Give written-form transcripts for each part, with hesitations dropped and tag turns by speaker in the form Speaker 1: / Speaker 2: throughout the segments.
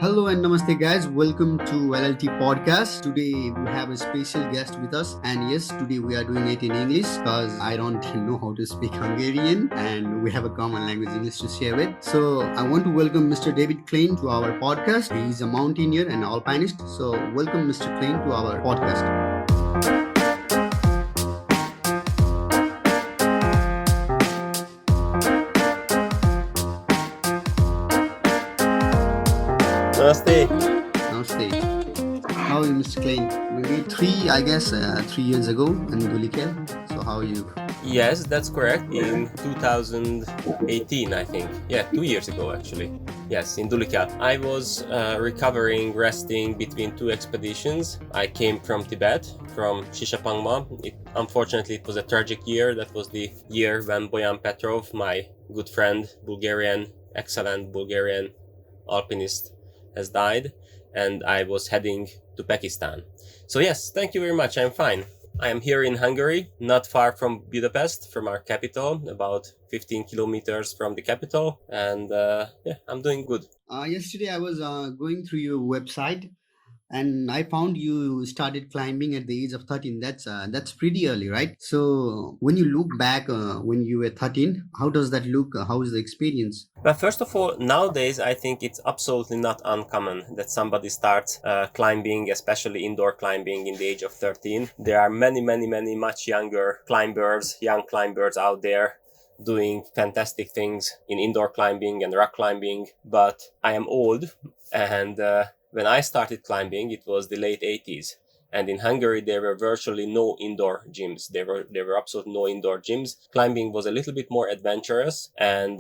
Speaker 1: Hello and namaste, guys. Welcome to LLT podcast. Today we have a special guest with us, and yes, today we are doing it in English because I don't know how to speak Hungarian, and we have a common language English to share with. So I want to welcome Mr. David Klein to our podcast. He is a mountaineer and alpinist. So welcome, Mr. Klein, to our podcast.
Speaker 2: Namaste.
Speaker 1: Namaste. How are you, Mr. Klein? We met 3 years ago in Dulike. So how are you?
Speaker 2: Yes, that's correct. In 2018, I think. Yeah, 2 years ago, actually. Yes, in Dulika. I was recovering, resting between two expeditions. I came from Tibet, from Shishapangma. Unfortunately, it was a tragic year. That was the year when Boyan Petrov, my good friend, excellent Bulgarian alpinist, has died, and I was heading to Pakistan. So yes, thank you very much. I'm fine. I am here in Hungary, not far from Budapest, from our capital, about 15 kilometers from the capital, and I'm doing good.
Speaker 1: Yesterday I was going through your website, and I found you started climbing at the age of 13. That's pretty early, right? So when you look back when you were 13, how does that look? How is the experience?
Speaker 2: But first of all, nowadays I think it's absolutely not uncommon that somebody starts climbing, especially indoor climbing, in the age of 13. There are many much younger young climbers out there doing fantastic things in indoor climbing and rock climbing. But I am old, and when I started climbing, it was the late 80s. And in Hungary, there were virtually no indoor gyms. There were absolutely no indoor gyms. Climbing was a little bit more adventurous, and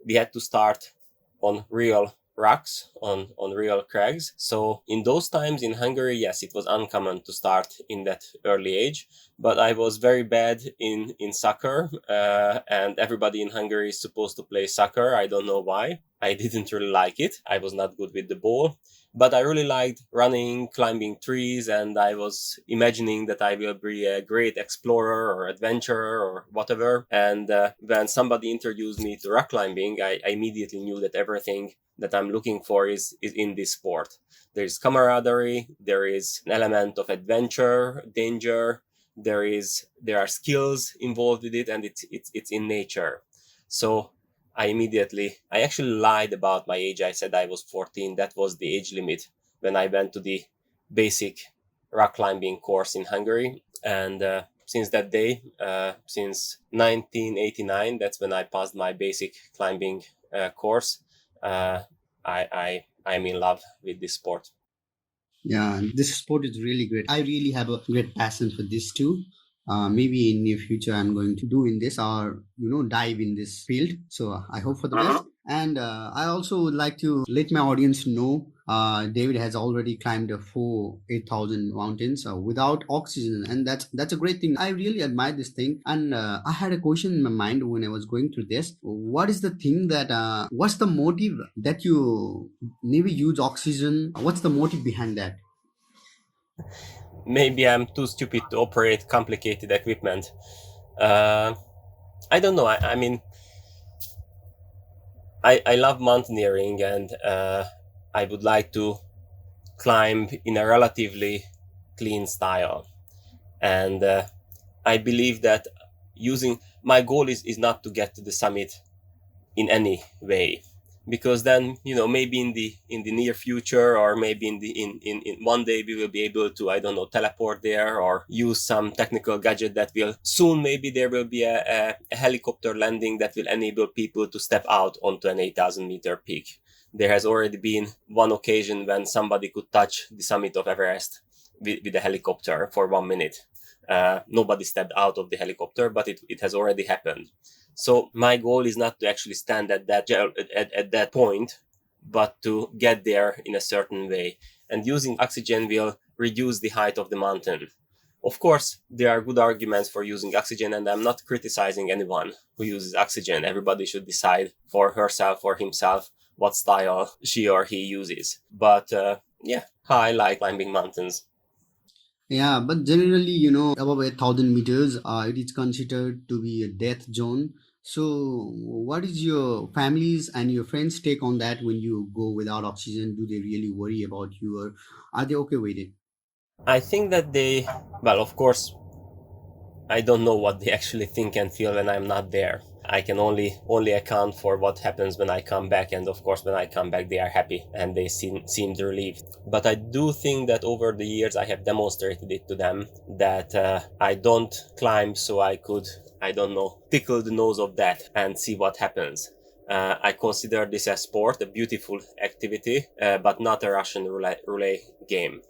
Speaker 2: we had to start on real rocks, on real crags. So in those times in Hungary, yes, it was uncommon to start in that early age. But I was very bad in soccer, and everybody in Hungary is supposed to play soccer. I don't know why. I didn't really like it. I was not good with the ball. But I really liked running, climbing trees, and I was imagining that I will be a great explorer or adventurer or whatever. And when somebody introduced me to rock climbing, I immediately knew that everything that I'm looking for is in this sport. There is camaraderie, there is an element of adventure, danger, there are skills involved with it, and it's in nature. So I actually lied about my age. I said I was 14. That was the age limit when I went to the basic rock climbing course in Hungary. And since that day, since 1989, that's when I passed my basic climbing course. I'm in love with this sport.
Speaker 1: Yeah, this sport is really great. I really have a great passion for this too. Maybe in near future I'm going to do in this or dive in this field. So I hope for the best. And I also would like to let my audience know David has already climbed 8,000 mountains without oxygen, and that's a great thing. I really admire this thing. And I had a question in my mind when I was going through this. What is the thing that what's the motive that you never use oxygen? What's the motive behind that?
Speaker 2: Maybe I'm too stupid to operate complicated equipment. I don't know. I mean, I love mountaineering, and I would like to climb in a relatively clean style. And I believe that my goal is not to get to the summit in any way, because then maybe in the near future, or maybe in one day, we will be able to, I don't know, teleport there or use some technical gadget that will soon, maybe there will be a helicopter landing that will enable people to step out onto an 8,000 meter peak. There has already been one occasion when somebody could touch the summit of Everest with a helicopter for 1 minute. Nobody stepped out of the helicopter, but it has already happened. So my goal is not to actually stand at that point, but to get there in a certain way. And using oxygen will reduce the height of the mountain. Of course, there are good arguments for using oxygen, and I'm not criticizing anyone who uses oxygen. Everybody should decide for herself or himself what style she or he uses. But I like climbing mountains.
Speaker 1: Yeah, but generally, above 1,000 meters, it is considered to be a death zone. So, what is your family's and your friends' take on that when you go without oxygen? Do they really worry about you, or are they okay with it?
Speaker 2: I think that they, well, of course, I don't know what they actually think and feel when I'm not there. I can only account for what happens when I come back, and of course, when I come back, they are happy and they seemed relieved. But I do think that over the years, I have demonstrated it to them that I don't climb so I could, I don't know, tickle the nose of death and see what happens. I consider this a sport, a beautiful activity, but not a Russian roulette game.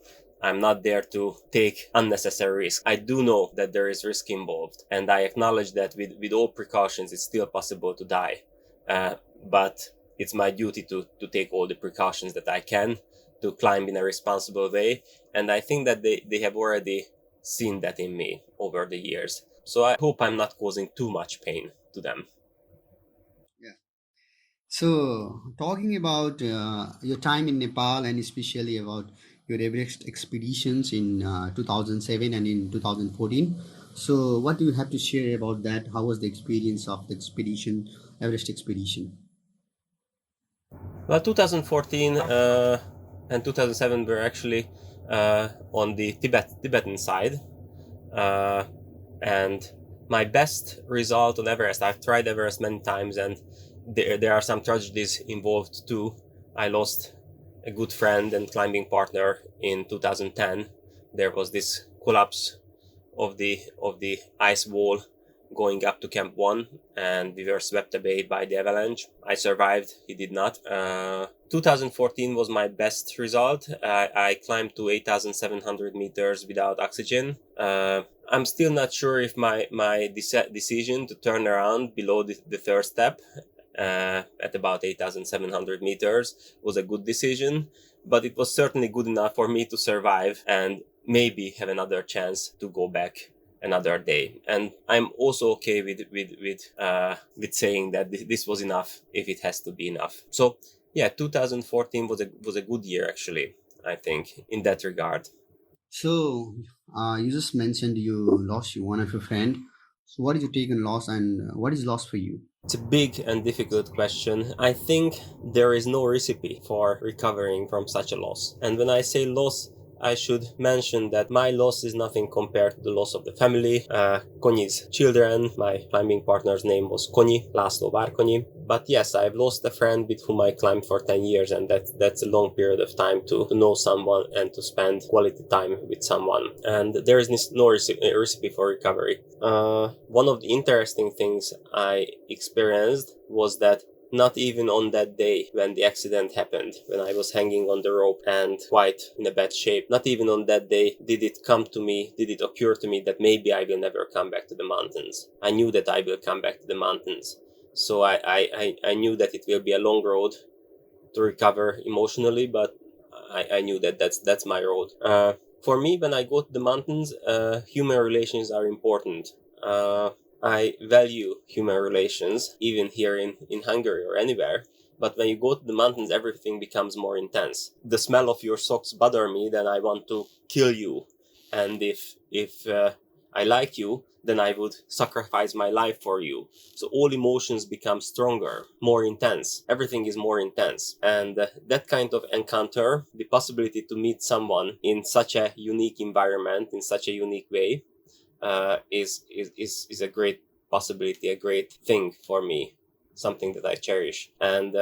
Speaker 2: I'm not there to take unnecessary risk. I do know that there is risk involved, and I acknowledge that with all precautions, it's still possible to die. But it's my duty to take all the precautions that I can to climb in a responsible way. And I think that they have already seen that in me over the years. So I hope I'm not causing too much pain to them.
Speaker 1: Yeah. So, talking about your time in Nepal and especially about your Everest expeditions in 2007 and in 2014. So, what do you have to share about that? How was the experience of the expedition, Everest expedition?
Speaker 2: Well, 2014 and 2007 were actually on the Tibetan side. Uh, and my best result on Everest, I've tried Everest many times, and there are some tragedies involved too. I lost a good friend and climbing partner in 2010. There was this collapse of the ice wall going up to Camp 1, and we were swept away by the avalanche. I survived, he did not. 2014 was my best result. I climbed to 8,700 meters without oxygen. I'm still not sure if my decision to turn around below the third step at about 8,700 meters was a good decision, but it was certainly good enough for me to survive and maybe have another chance to go back another day. And I'm also okay with saying that this was enough if it has to be enough. So yeah, 2014 was a good year actually, I think, in that regard.
Speaker 1: So, you just mentioned you lost one of your friend. So, what is your take on loss, and what is loss for you?
Speaker 2: It's a big and difficult question. I think there is no recipe for recovering from such a loss. And when I say loss, I should mention that my loss is nothing compared to the loss of the family. Konyi's children, my climbing partner's name was Konyi, László Várkonyi. But yes, I've lost a friend with whom I climbed for 10 years, and that's a long period of time to know someone and to spend quality time with someone. And there is no recipe for recovery. One of the interesting things I experienced was that not even on that day when the accident happened, when I was hanging on the rope and quite in a bad shape, not even on that day did it occur to me that maybe I will never come back to the mountains. I knew that I will come back to the mountains. So I knew that it will be a long road to recover emotionally, but I knew that that's my road. For me, when I go to the mountains, human relations are important. I value human relations, even here in Hungary or anywhere. But when you go to the mountains, everything becomes more intense. The smell of your socks bother me, then I want to kill you. And if I like you, then I would sacrifice my life for you. So all emotions become stronger, more intense. Everything is more intense. And that kind of encounter, the possibility to meet someone in such a unique environment, in such a unique way, is a great possibility, a great thing for me, something that I cherish. And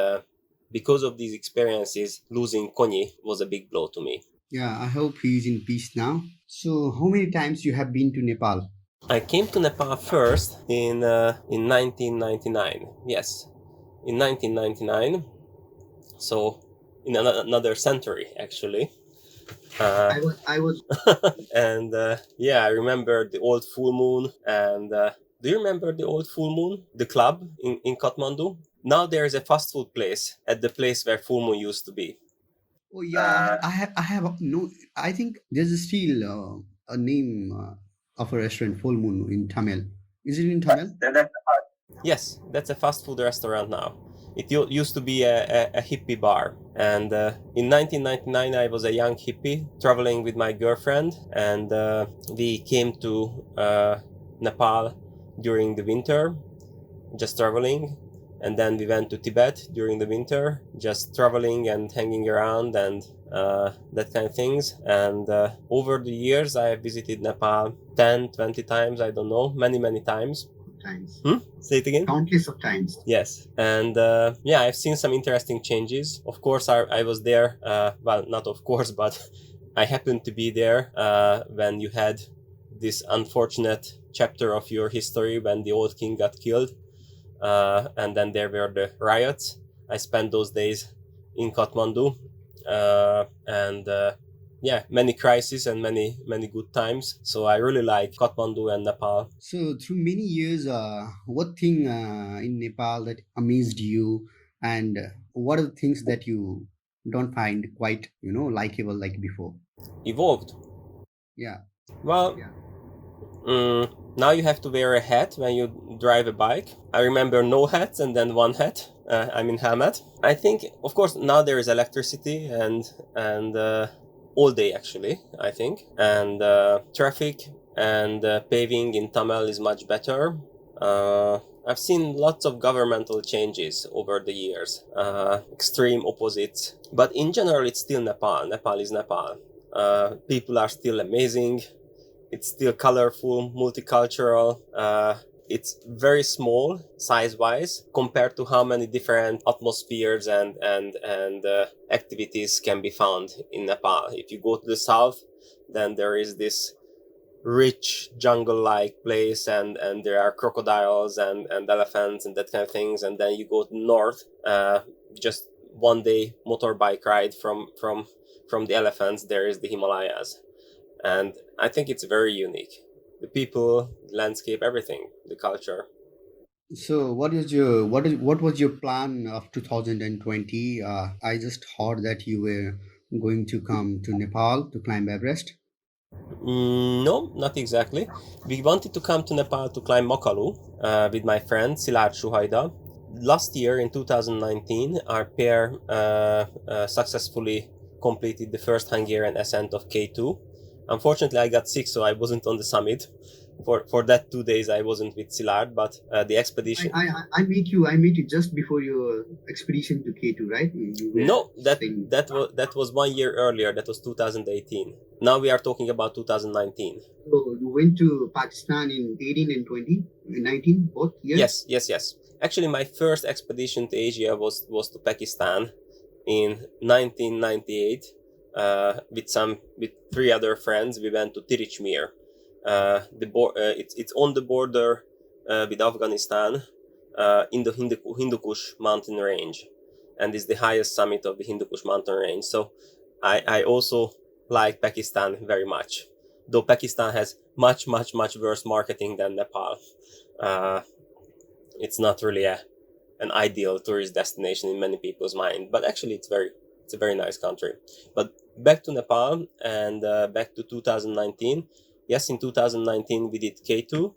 Speaker 2: because of these experiences, losing Konyi was a big blow to me.
Speaker 1: Yeah, I hope he's in peace now. So, how many times you have been to Nepal?
Speaker 2: I came to Nepal first in 1999. Yes, in 1999. So in another century, actually. Uh,
Speaker 1: I was.
Speaker 2: and yeah, I remember the old full moon. And do you remember the old full moon, the club in Kathmandu? Now there is a fast food place at the place where full moon used to be.
Speaker 1: Oh yeah, I have no. I think there's still a name of a restaurant, Full Moon in Tamil. Is it in Tamil?
Speaker 2: Yes, that's a fast food restaurant now. It used to be a hippie bar. And in 1999, I was a young hippie traveling with my girlfriend, and we came to Nepal during the winter. just traveling. And then we went to Tibet during the winter, just traveling and hanging around and that kind of things. And over the years, I have visited Nepal 10, 20 times, I don't know, many, many times.
Speaker 1: Times.
Speaker 2: Say it again.
Speaker 1: Countless of times.
Speaker 2: Yes, and yeah, I've seen some interesting changes. Of course, I was there. Well, not of course, but I happened to be there when you had this unfortunate chapter of your history when the old king got killed, and then there were the riots. I spent those days in Kathmandu, and yeah, many crises and many good times. So I really like Kathmandu and Nepal.
Speaker 1: So through many years, what thing in Nepal that amazed you, and what are the things that you don't find quite, likable like before?
Speaker 2: Evolved.
Speaker 1: Yeah.
Speaker 2: Well,
Speaker 1: Yeah.
Speaker 2: now you have to wear a hat when you drive a bike. I remember no hats and then one hat. I mean helmet. I think, of course, now there is electricity and all day actually. I think and traffic and paving in Tamil is much better. I've seen lots of governmental changes over the years, extreme opposites. But in general, it's still Nepal. Nepal is Nepal. People are still amazing. It's still colorful, multicultural. It's very small size-wise compared to how many different atmospheres and activities can be found in Nepal. If you go to the south, then there is this rich jungle-like place, and there are crocodiles and elephants and that kind of things. And then you go to the north, just one day motorbike ride from the elephants. There is the Himalayas, and I think it's very unique. The people, the landscape, everything, the culture.
Speaker 1: So what was your plan of 2020? I just heard that you were going to come to Nepal to climb Everest.
Speaker 2: No, not exactly. We wanted to come to Nepal to climb Makalu with my friend Silat Shuhaida. Last year in 2019, our pair successfully completed the first Hungarian ascent of K2. Unfortunately, I got sick, so I wasn't on the summit. For that 2 days, I wasn't with Szilárd, but the expedition.
Speaker 1: I met you just before your expedition to K2, right? You were
Speaker 2: No,
Speaker 1: staying.
Speaker 2: that was 1 year earlier. That was 2018. Now we are talking about 2019.
Speaker 1: So you went to Pakistan in 18 and 20, 19, both years?
Speaker 2: Yes. Actually, my first expedition to Asia was to Pakistan in 1998. With three other friends, we went to Tirichmir. It's on the border with Afghanistan, in the Hindu Kush mountain range, and is the highest summit of the Hindu Kush mountain range. So I also like Pakistan very much, though Pakistan has much worse marketing than Nepal. Uh, it's not really an ideal tourist destination in many people's mind, but actually it's a very nice country. But back to Nepal and back to 2019. Yes, in 2019 we did K2.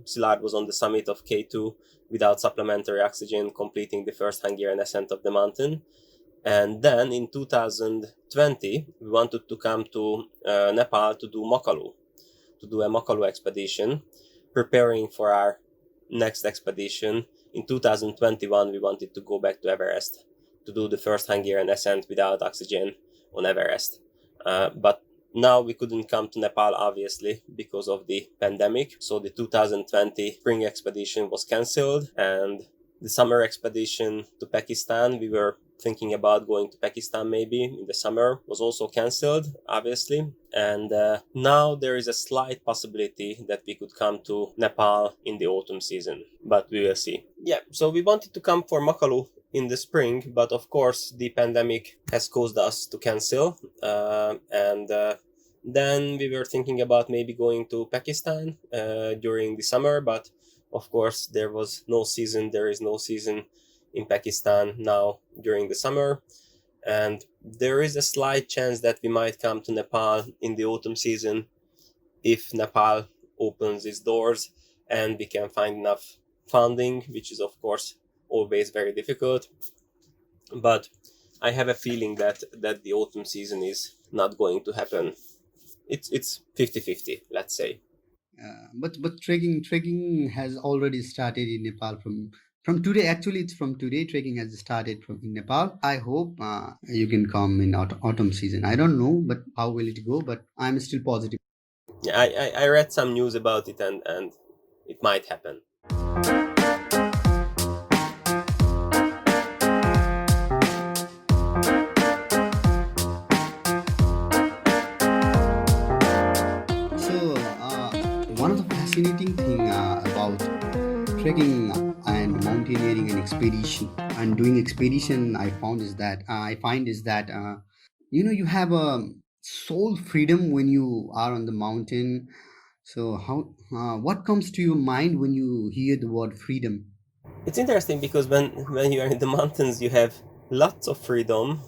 Speaker 2: Szilárd was on the summit of K2 without supplementary oxygen, completing the first Hungarian ascent of the mountain. And then in 2020 we wanted to come to Nepal to do a Makalu expedition, preparing for our next expedition. In 2021 we wanted to go back to Everest to do the first Hungarian ascent without oxygen on Everest. But now we couldn't come to Nepal, obviously, because of the pandemic. So the 2020 spring expedition was cancelled, and the summer expedition to Pakistan, we were thinking about going to Pakistan maybe in the summer, was also cancelled, obviously. And now there is a slight possibility that we could come to Nepal in the autumn season, but we will see. Yeah, so we wanted to come for Makalu in the spring, but of course the pandemic has caused us to cancel. And then we were thinking about maybe going to Pakistan during the summer, but of course there was no season. There is no season in Pakistan now during the summer, and there is a slight chance that we might come to Nepal in the autumn season if Nepal opens its doors and we can find enough funding, which is of course always very difficult. But I have a feeling that the autumn season is not going to happen. It's 50-50, let's say.
Speaker 1: But trekking has already started in Nepal from today. Actually, it's from today. Trekking has started from in Nepal. I hope you can come in autumn season. I don't know, but how will it go? But I'm still positive.
Speaker 2: Yeah, I read some news about it, and it might happen.
Speaker 1: So one of the fascinating thing about trekking and mountaineering and expedition and doing expedition I find is that you have a soul freedom when you are on the mountain. So how what comes to your mind when you hear the word freedom?
Speaker 2: It's interesting because when you are in the mountains, you have lots of freedom.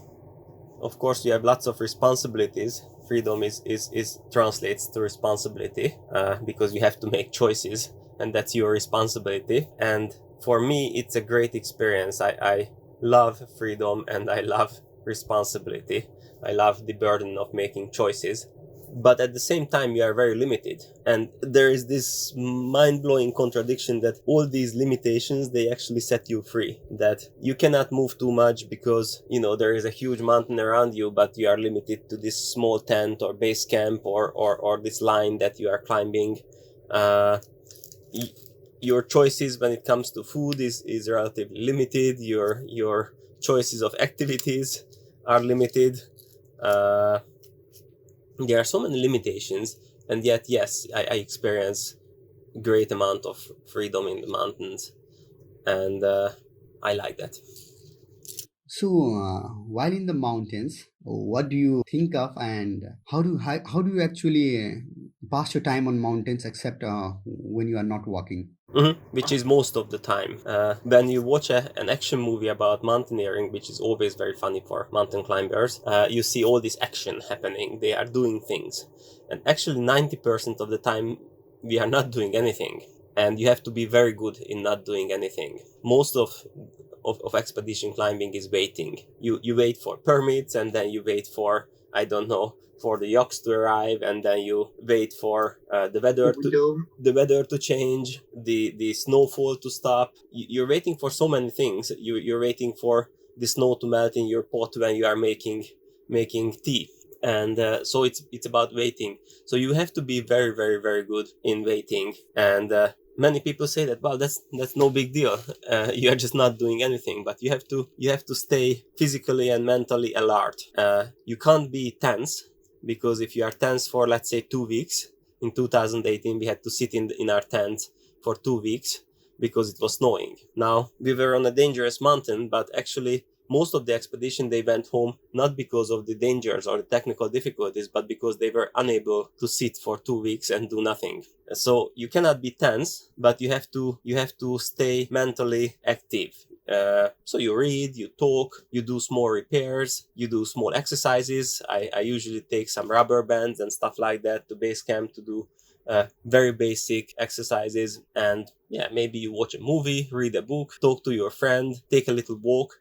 Speaker 2: Of course, you have lots of responsibilities. Freedom is translates to responsibility, because you have to make choices, and that's your responsibility. And for me, it's a great experience. I love freedom, and I love responsibility. I love the burden of making choices, but at the same time you are very limited, and there is this mind-blowing contradiction that all these limitations, they actually set you free, that you cannot move too much because there is a huge mountain around you, but you are limited to this small tent or base camp or this line that you are climbing. uh, y- your choices when it comes to food is relatively limited. Your choices of activities are limited. uh, there are so many limitations, and yet yes, I experience great amount of freedom in the mountains, and I like that.
Speaker 1: So while in the mountains, what do you think of, and how do you actually pass your time on mountains except when you are not walking?
Speaker 2: Which is most of the time. When you watch an action movie about mountaineering, which is always very funny for mountain climbers, you see all this action happening. They are doing things. And actually, 90% of the time, we are not doing anything. And you have to be very good in not doing anything. Most of expedition climbing is waiting. You wait for permits, and then you wait for, I don't know, for the yaks to arrive, and then you wait for the weather to change, the snowfall to stop. You're waiting for so many things. You're waiting for the snow to melt in your pot when you are making tea, and so it's about waiting. So you have to be very, very, very good in waiting, and many people say that, well, that's no big deal. You are just not doing anything, but you have to stay physically and mentally alert. You can't be tense, because if you are tense for, let's say, 2 weeks, in 2018 we had to sit in our tent for 2 weeks because it was snowing. Now, we were on a dangerous mountain, but actually most of the expedition, they went home not because of the dangers or the technical difficulties, but because they were unable to sit for 2 weeks and do nothing. So you cannot be tense, but you have to stay mentally active. So you read, you talk, you do small repairs, you do small exercises. I usually take some rubber bands and stuff like that to base camp to do very basic exercises. And yeah, maybe you watch a movie, read a book, talk to your friend, take a little walk.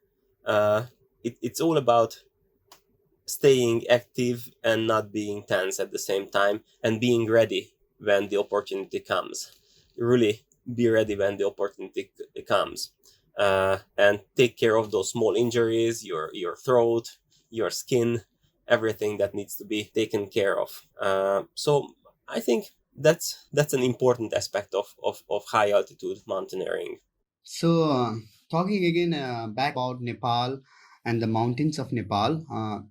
Speaker 2: uh, it's all about staying active and not being tense at the same time, and being ready when the opportunity comes. Really be ready when the opportunity comes, and take care of those small injuries, your throat, your skin, everything that needs to be taken care of. So I think that's an important aspect of high altitude mountaineering.
Speaker 1: So, talking again back about Nepal and the mountains of Nepal,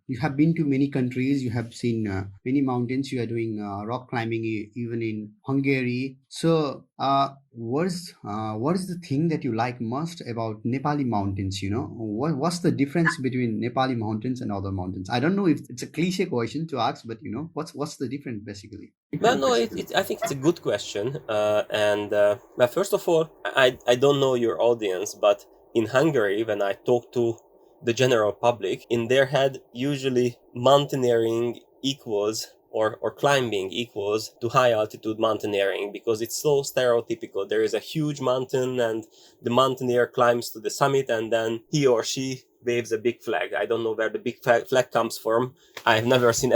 Speaker 1: you have been to many countries, you have seen many mountains, you are doing rock climbing even in Hungary. So, what is the thing that you like most about Nepali mountains? What's the difference between Nepali mountains and other mountains? I don't know if it's a cliche question to ask, but what's the difference basically?
Speaker 2: Well, no, I think it's a good question. And well, first of all, I don't know your audience, but in Hungary, when I talk to the general public, in their head, usually mountaineering equals, or climbing equals to high altitude mountaineering, because it's so stereotypical. There is a huge mountain, and the mountaineer climbs to the summit, and then he or she waves a big flag. I don't know where the big flag comes from. I've never seen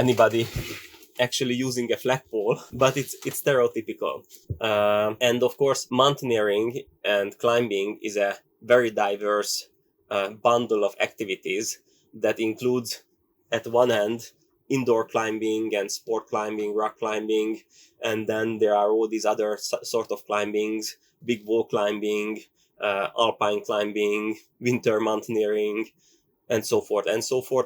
Speaker 2: actually using a flagpole, but it's stereotypical. And of course, mountaineering and climbing is a very diverse bundle of activities that includes, at one hand, indoor climbing and sport climbing, rock climbing, and then there are all these other sort of climbings, big wall climbing, alpine climbing, winter mountaineering, and so forth,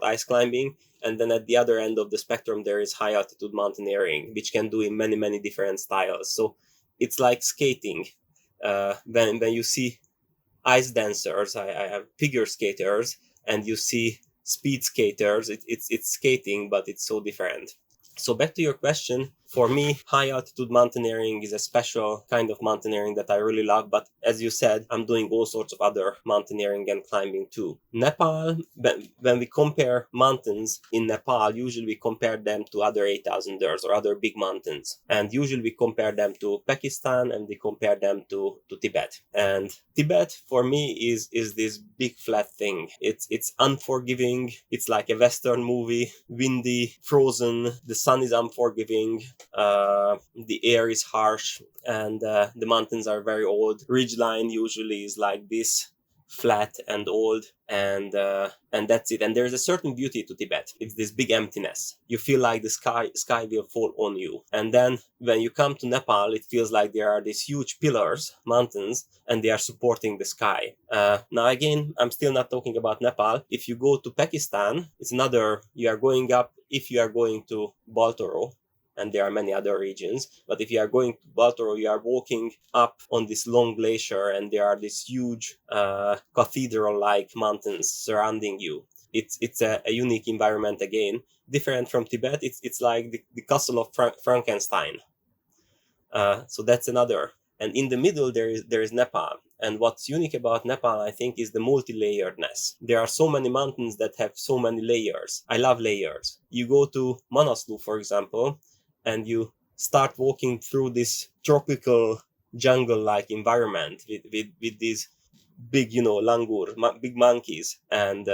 Speaker 2: ice climbing. And then at the other end of the spectrum, there is high altitude mountaineering, which can do in many, many different styles. So it's like skating. When you see ice dancers, I have figure skaters, and you see speed skaters, it's skating, but it's so different. So back to your question, for me, high altitude mountaineering is a special kind of mountaineering that I really love. But as you said, I'm doing all sorts of other mountaineering and climbing too. Nepal, when we compare mountains in Nepal, usually we compare them to other 8,000ers or other big mountains. And usually we compare them to Pakistan and we compare them to Tibet. And Tibet for me is this big flat thing. It's unforgiving. It's like a Western movie, windy, frozen. The sun is unforgiving. The air is harsh, and the mountains are very old. Ridgeline usually is like this, flat and old, and that's it. And there's a certain beauty to Tibet. It's this big emptiness. You feel like the sky will fall on you. And then when you come to Nepal, it feels like there are these huge pillars, mountains, and they are supporting the sky. Now again, I'm still not talking about Nepal. If you go to Pakistan, it's another. You are going up. If you are going to Baltoro, and there are many other regions. But if you are going to Baltoro, you are walking up on this long glacier, and there are these huge cathedral-like mountains surrounding you. It's a unique environment again, different from Tibet. It's like the castle of Frankenstein. So that's another. And in the middle, there is Nepal. And what's unique about Nepal, I think, is the multi-layeredness. There are so many mountains that have so many layers. I love layers. You go to Manaslu, for example, and you start walking through this tropical jungle-like environment with these big, langur, big monkeys, and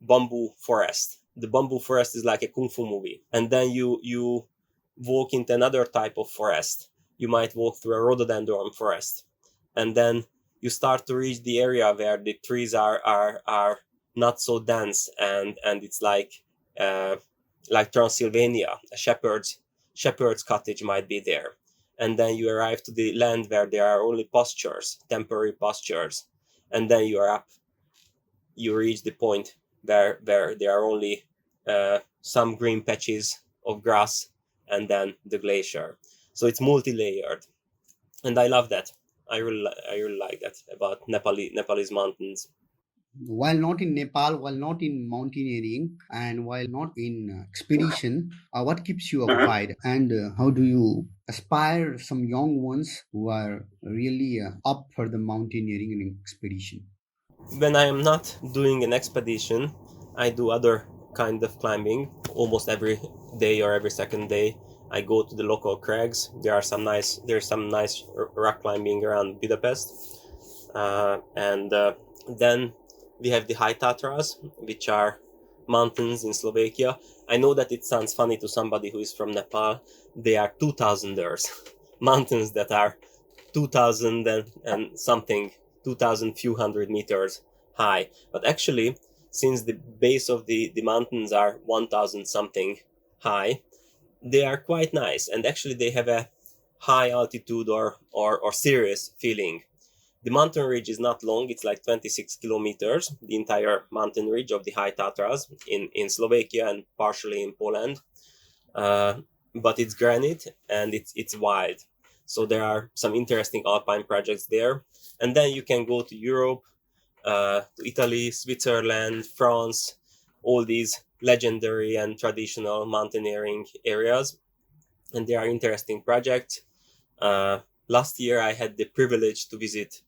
Speaker 2: bamboo forest. The bamboo forest is like a kung fu movie. And then you walk into another type of forest. You might walk through a rhododendron forest, and then you start to reach the area where the trees are not so dense, and it's like Transylvania. A shepherd's cottage might be there, and then you arrive to the land where there are only pastures, temporary pastures, and then you are up. You reach the point where there are only some green patches of grass, and then the glacier. So it's multi-layered, and I love that. I really like that about Nepalese mountains.
Speaker 1: While not in Nepal, while not in mountaineering, and while not in expedition, what keeps you occupied, and how do you aspire some young ones who are really up for the mountaineering and expedition?
Speaker 2: When I am not doing an expedition, I do other kind of climbing almost every day or every second day. I go to the local crags. There's some nice rock climbing around Budapest, and then we have the high Tatras, which are mountains in Slovakia. I know that it sounds funny to somebody who is from Nepal. They are 2,000ers, mountains that are 2,000 and something, 2,000 few hundred meters high. But actually, since the base of the mountains are 1,000 something high, they are quite nice, and actually they have a high altitude or serious feeling. The mountain ridge is not long. It's like 26 kilometers, the entire mountain ridge of the high Tatras in Slovakia and partially in Poland. But it's granite and it's wide. So there are some interesting alpine projects there. And then you can go to Europe, to Italy, Switzerland, France, all these legendary and traditional mountaineering areas. And there are interesting projects. Last year, I had the privilege to visit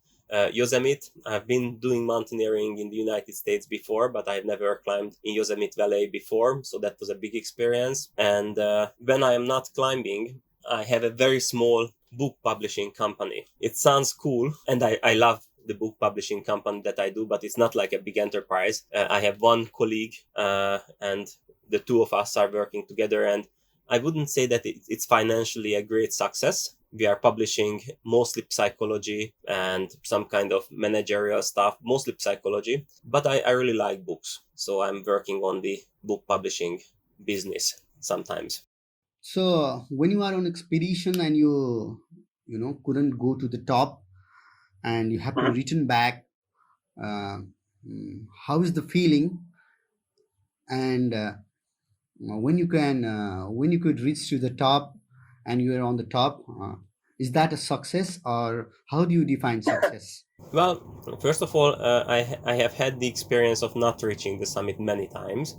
Speaker 2: Yosemite. I've been doing mountaineering in the United States before, but I've never climbed in Yosemite Valley before. So that was a big experience. And when I am not climbing, I have a very small book publishing company. It sounds cool, and I love the book publishing company that I do, but it's not like a big enterprise. I have one colleague and the two of us are working together, and I wouldn't say that it's financially a great success. We are publishing mostly psychology and some kind of managerial stuff, mostly psychology, but I really like books. So I'm working on the book publishing business sometimes.
Speaker 1: So when you are on expedition and couldn't go to the top and you have to return back, uh, how is the feeling? And when you could reach to the top and you are on the top, is that a success, or how do you define success?
Speaker 2: Well, first of all, I have had the experience of not reaching the summit many times,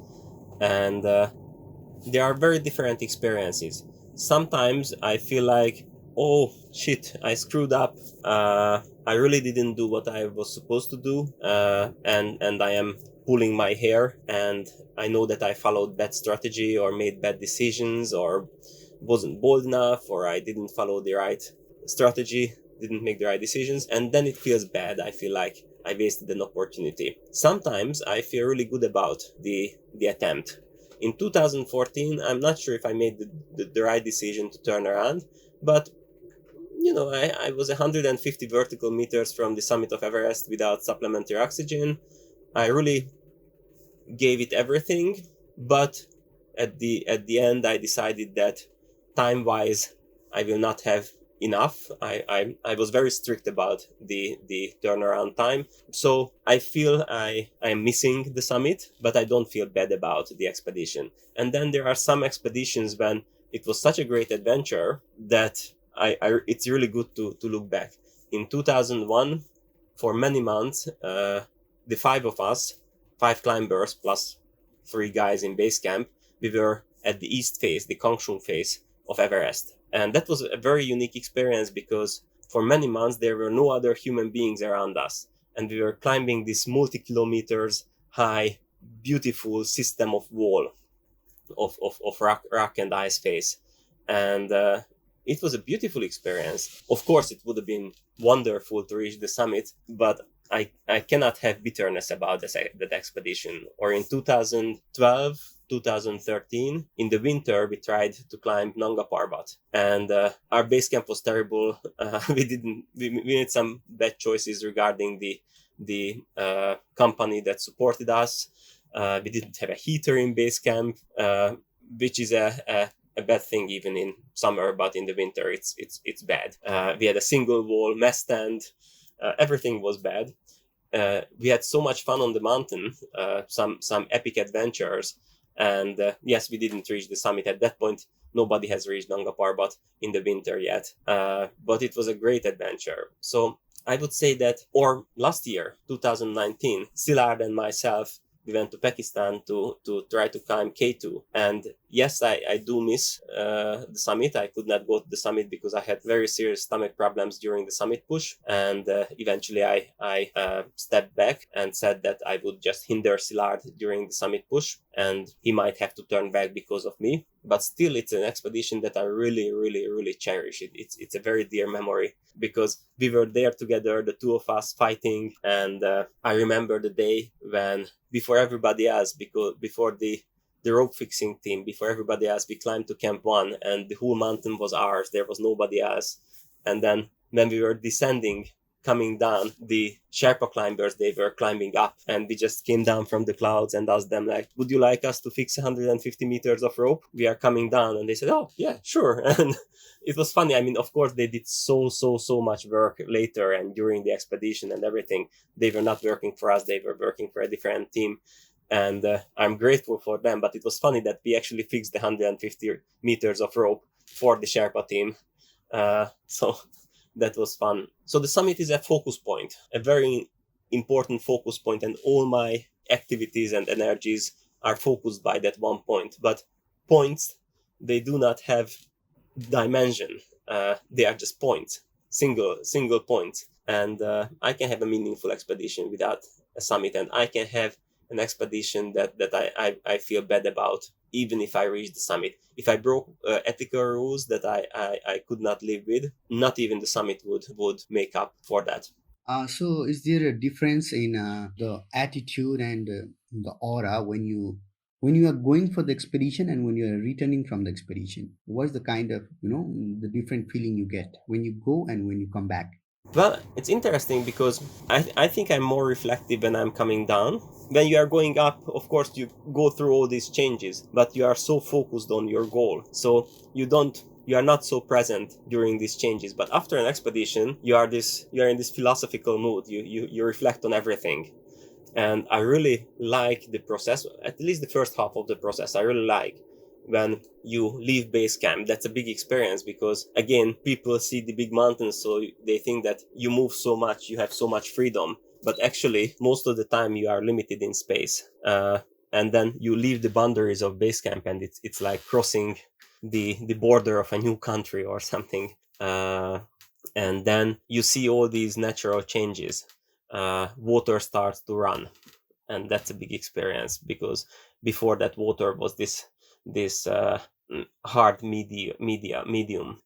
Speaker 2: and there are very different experiences. Sometimes I feel like, oh shit, I screwed up. I really didn't do what I was supposed to do, and I am pulling my hair, and I know that I followed bad strategy or made bad decisions or wasn't bold enough or I didn't follow the right strategy, didn't make the right decisions, and then it feels bad. I feel like I wasted an opportunity. Sometimes I feel really good about the attempt. In 2014, I'm not sure if I made the right decision to turn around, but I was 150 vertical meters from the summit of Everest without supplementary oxygen. I really gave it everything, but at the end I decided that time wise I will not have enough. I was very strict about the turnaround time, so I feel I am missing the summit, but I don't feel bad about the expedition. And then there are some expeditions when it was such a great adventure that it's really good to look back. In 2001, for many months, the five of us, five climbers plus three guys in base camp, we were at the east face, the Kangshung face of Everest. And that was a very unique experience because for many months there were no other human beings around us. And we were climbing this multi-kilometers high, beautiful system of wall of rock and ice face. And it was a beautiful experience. Of course, it would have been wonderful to reach the summit, but I cannot have bitterness about that expedition. Or in 2012, 2013, in the winter, we tried to climb Nanga Parbat, and our base camp was terrible. We made some bad choices regarding the company that supported us. We didn't have a heater in base camp, which is a bad thing even in summer, but in the winter it's bad. We had a single wall mess stand. Everything was bad. We had so much fun on the mountain, some epic adventures, and yes, we didn't reach the summit at that point. Nobody has reached Nanga Parbat in the winter yet, but it was a great adventure. So I would say that, or last year, 2019, Szilard and myself, we went to Pakistan to try to climb K2. And yes, I do miss the summit. I could not go to the summit because I had very serious stomach problems during the summit push. And eventually I stepped back and said that I would just hinder Szilard during the summit push, and he might have to turn back because of me. But still, it's an expedition that I really, really, really cherish. It's a very dear memory because we were there together, the two of us fighting. And I remember the day when, before everybody else, because before the rope fixing team, before everybody else, we climbed to Camp 1 and the whole mountain was ours. There was nobody else. And then when we were descending, coming down, the Sherpa climbers, they were climbing up, and we just came down from the clouds and asked them, like, would you like us to fix 150 meters of rope? We are coming down. And they said, oh yeah, sure. And it was funny. I mean, of course they did so much work later and during the expedition and everything. They were not working for us. They were working for a different team. And I'm grateful for them. But it was funny that we actually fixed the 150 meters of rope for the Sherpa team. So that was fun. So the summit is a focus point, a very important focus point, and all my activities and energies are focused by that one point. But points, they do not have dimension. They are just points, single points. And I can have a meaningful expedition without a summit, and I can have an expedition that I feel bad about, even if I reach the summit. If I broke ethical rules that I could not live with, not even the summit would make up for that.
Speaker 1: So is there a difference in the attitude and the aura when you when you are going for the expedition and when you are returning from the expedition, what's the kind of, the different feeling you get when you go and when you come back?
Speaker 2: Well, it's interesting because I think I'm more reflective when I'm coming down. When you are going up, of course, you go through all these changes, but you are so focused on your goal. So you are not so present during these changes. But after an expedition, you are in this philosophical mood. You reflect on everything. And I really like the process, at least the first half of the process. I really like when you leave base camp. That's a big experience because, again, people see the big mountains, so they think that you move so much, you have so much freedom. But actually, most of the time, you are limited in space. And then you leave the boundaries of base camp, and it's like crossing the border of a new country or something. And then you see all these natural changes. Water starts to run, and that's a big experience because before that, water was this hard medium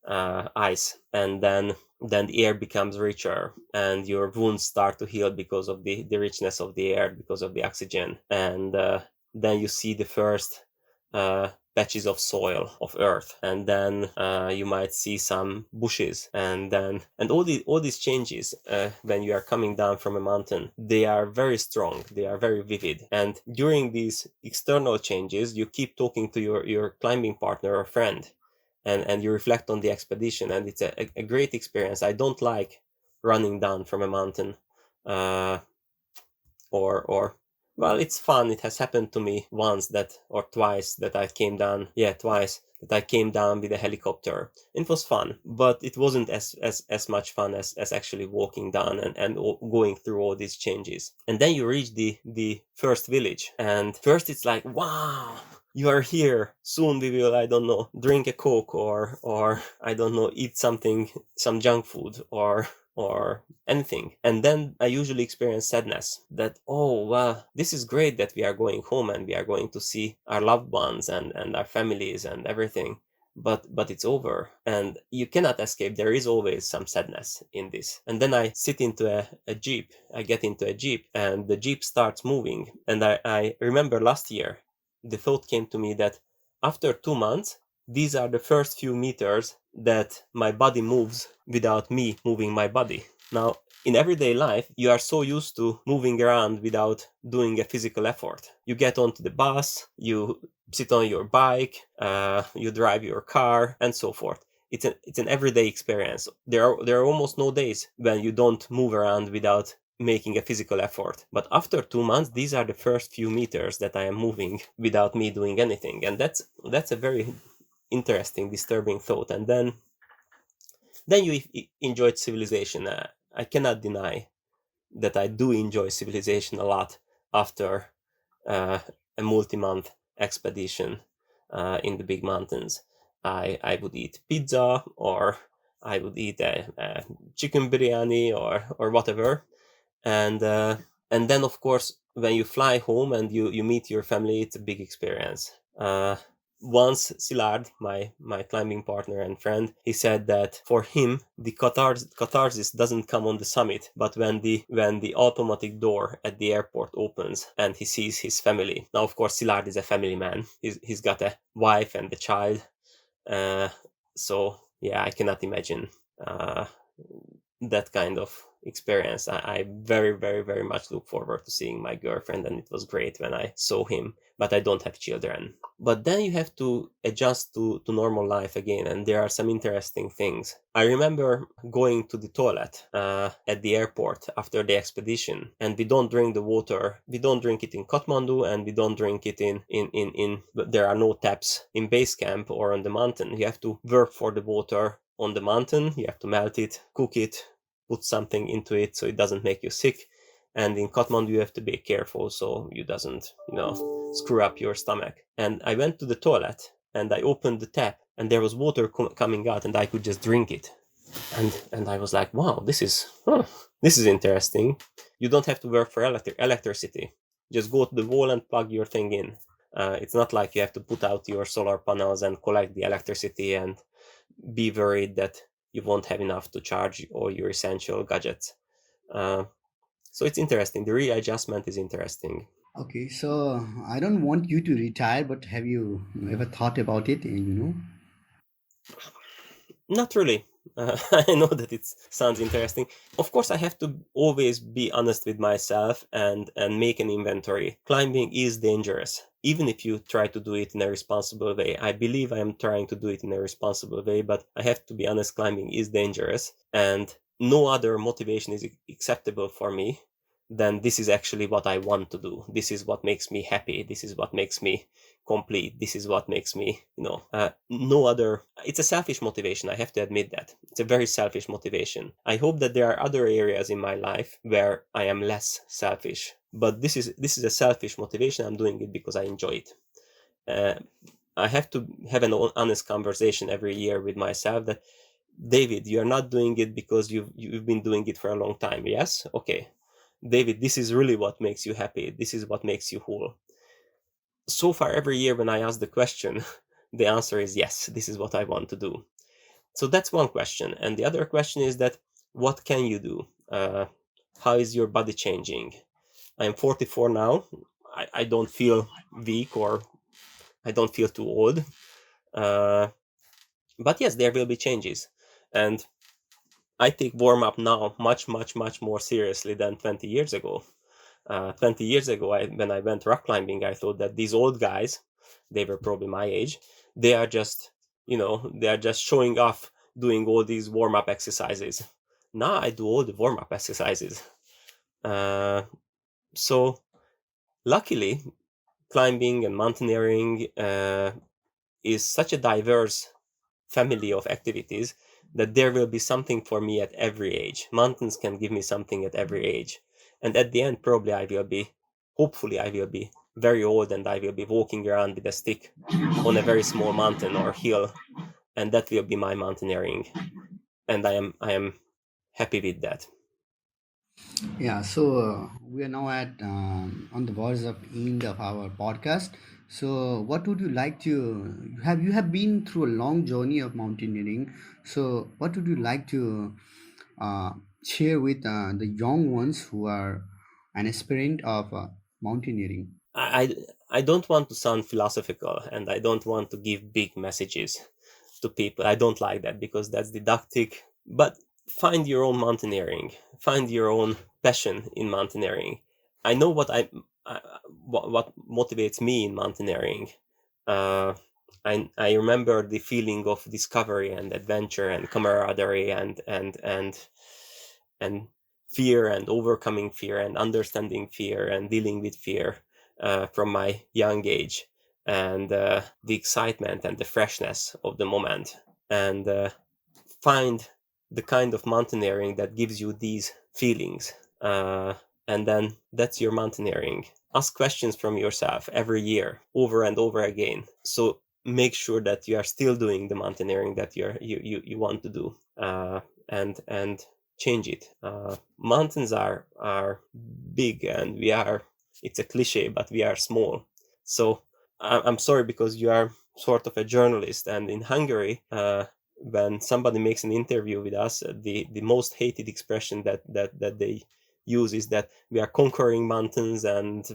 Speaker 2: ice, and then the air becomes richer and your wounds start to heal because of the richness of the air, because of the oxygen. And then you see the first patches of soil, of earth, and then you might see some bushes, and all these changes when you are coming down from a mountain, they are very strong, they are very vivid. And during these external changes, you keep talking to your climbing partner or friend, and you reflect on the expedition, and it's a great experience. I don't like running down from a mountain, uh, or well, it's fun. It has happened to me once that, or twice, that I came down. Yeah, twice that I came down with a helicopter. It was fun, but it wasn't as much fun as actually walking down and going through all these changes. And then you reach the first village, and first it's like, wow, you are here. Soon we will, I don't know, drink a Coke, or I don't know, eat something, some junk food, or anything. And then I usually experience sadness that, oh, well, this is great that we are going home and we are going to see our loved ones and our families and everything. But it's over, and you cannot escape. There is always some sadness in this. And then I sit into a jeep. I get into a jeep, and the jeep starts moving. And I remember last year, the thought came to me that after 2 months, these are the first few meters that my body moves without me moving my body. Now, in everyday life, you are so used to moving around without doing a physical effort. You get onto the bus, you sit on your bike, you drive your car, and so forth. It's an everyday experience. There are almost no days when you don't move around without making a physical effort. But after 2 months, these are the first few meters that I am moving without me doing anything. And that's a very interesting, disturbing thought. And then you enjoyed civilization. I cannot deny that I do enjoy civilization a lot after a multi-month expedition in the big mountains. I would eat pizza, or I would eat a chicken biryani, or whatever. And then, of course, when you fly home and you meet your family, it's a big experience. Once Szilárd, my climbing partner and friend, he said that for him the catharsis doesn't come on the summit, but when the automatic door at the airport opens and he sees his family. Now, of course, Szilárd is a family man. He's got a wife and a child. So yeah, I cannot imagine that kind of experience. I very, very, very much look forward to seeing my girlfriend, and it was great when I saw him, but I don't have children. But then you have to adjust to normal life again, and there are some interesting things. I remember going to the toilet at the airport after the expedition, and we don't drink the water. We don't drink it in Kathmandu, and we don't drink it in there are no taps in base camp or on the mountain. You have to work for the water on the mountain. You have to melt it, cook it, put something into it so it doesn't make you sick. And in Kathmandu, you have to be careful so you doesn't, screw up your stomach. And I went to the toilet and I opened the tap, and there was water coming out, and I could just drink it. And I was like, wow, this is interesting. You don't have to work for electricity. Just go to the wall and plug your thing in. It's not like you have to put out your solar panels and collect the electricity and be worried that you won't have enough to charge all your essential gadgets. So it's interesting. The readjustment is interesting.
Speaker 1: Okay, so I don't want you to retire, but have you ever thought about it?
Speaker 2: Not really. I know that it sounds interesting. Of course, I have to always be honest with myself and make an inventory. Climbing is dangerous, even if you try to do it in a responsible way. I believe I am trying to do it in a responsible way, but I have to be honest. Climbing is dangerous, and no other motivation is acceptable for me than this is actually what I want to do. This is what makes me happy. This is what makes me complete. This is what makes me, no other. It's a selfish motivation. I have to admit that it's a very selfish motivation. I hope that there are other areas in my life where I am less selfish, but this is a selfish motivation. I'm doing it because I enjoy it. uh, I have to have an honest conversation every year with myself that, David, you are not doing it because you've been doing it for a long time. Yes, okay, David, this is really what makes you happy. This is what makes you whole. So far, every year when I ask the question, the answer is yes, this is what I want to do. So that's one question. And the other question is that, what can you do? How is your body changing? I'm 44 now. I don't feel weak, or I don't feel too old. Uh, but yes, there will be changes. And I take warm up now much, much, much more seriously than 20 years ago. 20 years ago, when I went rock climbing, I thought that these old guys, they were probably my age, they are just, they are just showing off doing all these warm up exercises. Now I do all the warm up exercises. Uh, so luckily, climbing and mountaineering is such a diverse family of activities that there will be something for me at every age. Mountains can give me something at every age. And at the end, probably hopefully, I will be very old and I will be walking around with a stick on a very small mountain or hill. And that will be my mountaineering. And I am happy with that.
Speaker 1: Yeah, so we are now at on the verge of end of our podcast. So, what would you like to you have been through a long journey of mountaineering? So, what would you like to uh, share with the young ones who are an aspirant of mountaineering?
Speaker 2: I, I don't want to sound philosophical and I don't want to give big messages to people. I don't like that because that's didactic. But find your own mountaineering, find your own passion in mountaineering. I know what motivates me in mountaineering. Uh, I remember the feeling of discovery and adventure and camaraderie and fear and overcoming fear and understanding fear and dealing with fear from my young age, and the excitement and the freshness of the moment, and find the kind of mountaineering that gives you these feelings, and then that's your mountaineering. Ask questions from yourself every year over and over again, so make sure that you are still doing the mountaineering that you want to do, and change it. Mountains are big, and it's a cliche, but we are small. So I'm sorry, because you are sort of a journalist, and in Hungary, when somebody makes an interview with us, the most hated expression that they use is that we are conquering mountains and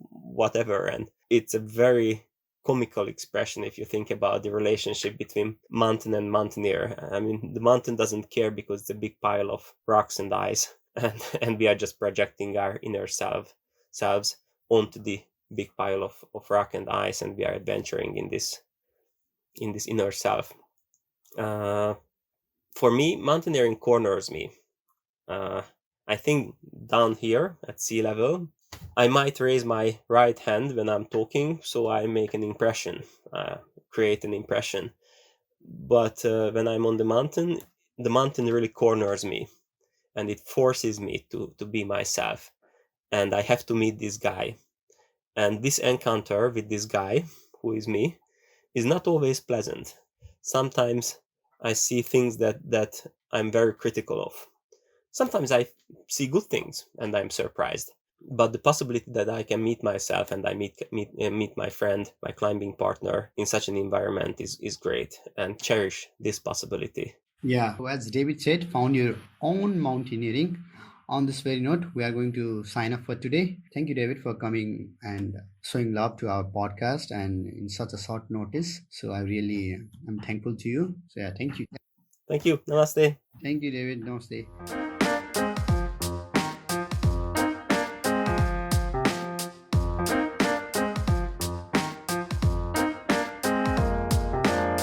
Speaker 2: whatever, and it's a very comical expression if you think about the relationship between mountain and mountaineer. I mean, the mountain doesn't care because it's a big pile of rocks and ice, and we are just projecting our inner selves onto the big pile of rock and ice, and we are adventuring in this inner self. uh, for me, mountaineering corners me. uh, I think down here at sea level, I might raise my right hand when I'm talking, so I make an impression, create an impression. But when I'm on the mountain really corners me, and it forces me to be myself. And I have to meet this guy. And this encounter with this guy, who is me, is not always pleasant. Sometimes I see things that I'm very critical of. Sometimes I see good things and I'm surprised. But the possibility that I can meet myself and I meet my friend, my climbing partner in such an environment is great, and cherish this possibility.
Speaker 1: Yeah, so as David said, found your own mountaineering. on this very note, we are going to sign off for today. Thank you, David, for coming and showing love to our podcast and in such a short notice. So I really am thankful to you. So yeah, thank you.
Speaker 2: Thank you. Namaste.
Speaker 1: Thank you, David. Namaste.